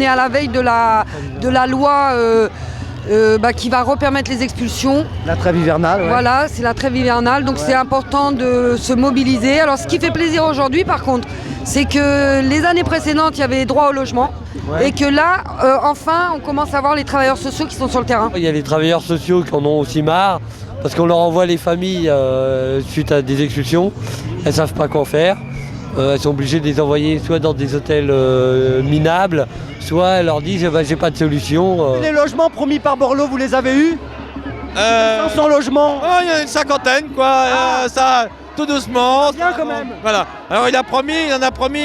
est à la veille de la loi qui va repermettre les expulsions. La trêve hivernale, ouais. Voilà, c'est la trêve hivernale, donc c'est important de se mobiliser. Alors ce qui fait plaisir aujourd'hui par contre, c'est que les années précédentes, il y avait droit au logement. Ouais. Et que là, enfin, on commence à voir les travailleurs sociaux qui sont sur le terrain. Il y a les travailleurs sociaux qui en ont aussi marre, parce qu'on leur envoie les familles suite à des expulsions. Elles ne savent pas quoi faire. Elles sont obligées de les envoyer soit dans des hôtels minables, soit elles leur disent j'ai pas de solution. Les logements promis par Borloo, vous les avez eus 500 logements. Oh, il y a une cinquantaine, quoi. Ça, tout doucement. Bien quand même. Voilà. Alors il en a promis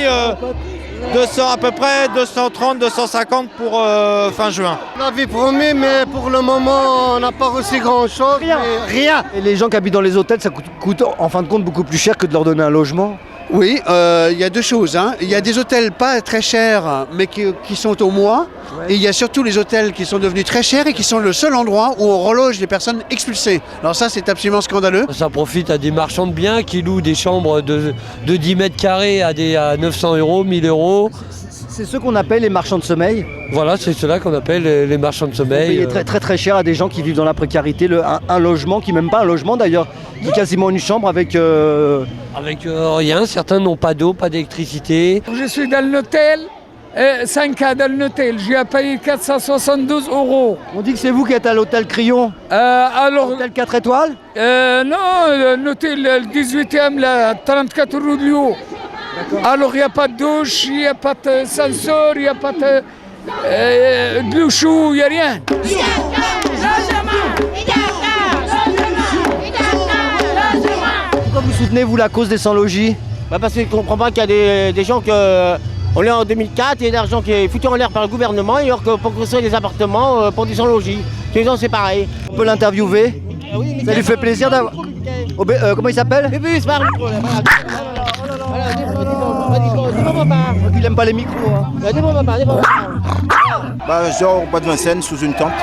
200 à peu près, 230, 250 pour fin juin. On avait promis, mais pour le moment, on n'a pas reçu grand-chose. Rien. Et les gens qui habitent dans les hôtels, ça coûte en fin de compte beaucoup plus cher que de leur donner un logement. Oui, il y a deux choses. Il y a des hôtels pas très chers, mais qui sont au mois. Ouais. Et il y a surtout les hôtels qui sont devenus très chers et qui sont le seul endroit où on reloge les personnes expulsées. Alors ça, c'est absolument scandaleux. Ça profite à des marchands de biens qui louent des chambres de 10 mètres carrés à 900 €, 1000 €. C'est ceux qu'on appelle les marchands de sommeil. Voilà, c'est ceux-là qu'on appelle les marchands de sommeil. Ils payent très cher à des gens qui vivent dans la précarité, un logement, qui même pas un logement d'ailleurs, qui est quasiment une chambre avec... Avec rien, certains n'ont pas d'eau, pas d'électricité. Je suis dans l'hôtel, 5 ans dans l'hôtel, j'ai payé 472 €. On dit que c'est vous qui êtes à l'hôtel Crillon. Alors, hôtel 4 étoiles non, l'hôtel 18e, là, 34 rue de Lyon. Alors il n'y a pas de douche, il n'y a pas de sensor, il n'y a pas de douche, il n'y a rien. Pourquoi vous soutenez, vous, la cause des sans-logis? Parce que je ne comprends pas qu'il y a des gens on est en 2004, il y a de l'argent qui est foutu en l'air par le gouvernement, alors que pour construire des appartements pour des sans-logis. Les gens, c'est pareil. On peut l'interviewer? Oui, ça lui fait plaisir d'avoir... comment il s'appelle? C'est pas le micro, là. Il aime pas les micros. Je dors au bois de Vincennes sous une tente.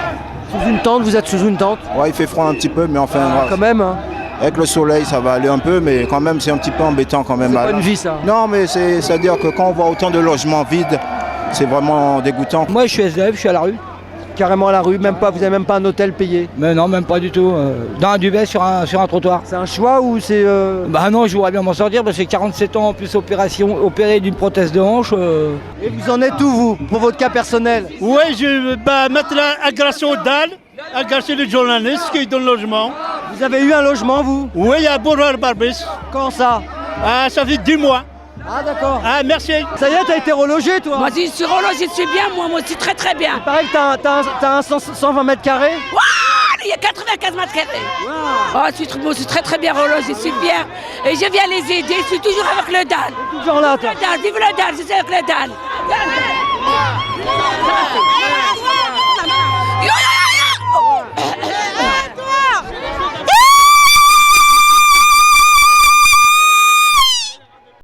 Sous une tente, vous êtes sous une tente? Ouais, il fait froid un petit peu, mais enfin... Quand même, hein. Avec le soleil, ça va aller un peu, mais quand même, c'est un petit peu embêtant quand même. C'est pas une vie, ça. Non, mais c'est-à-dire que quand on voit autant de logements vides, c'est vraiment dégoûtant. Moi, je suis SDF, je suis à la rue. Carrément à la rue, même pas, vous n'avez même pas un hôtel payé? Mais non, même pas du tout. Dans un duvet sur un trottoir. C'est un choix ou c'est... Bah non, je voudrais bien m'en sortir parce que j'ai 47 ans en plus opéré d'une prothèse de hanche. Et vous en êtes où, vous, pour votre cas personnel? Oui, je vais mettre l'agression dalle, agresser les journalistes qui donnent logement. Vous avez eu un logement, vous? Oui, à Bourg-Barbès. Quand ça? Ça fait 10 mois. Ah d'accord. Ah merci. Ça y est, t'as été relogé, toi? Moi je suis relogé, je suis bien, moi aussi très très bien. Il paraît que t'as un 120 mètres carrés? Waouh, il y a 95 mètres carrés. Wow. Oh, moi je suis très très bien relogé, je suis bien. Et je viens les aider, je suis toujours avec le DAN. Toujours là, toi? Le DAN, vive le DAN, je suis avec le DAN.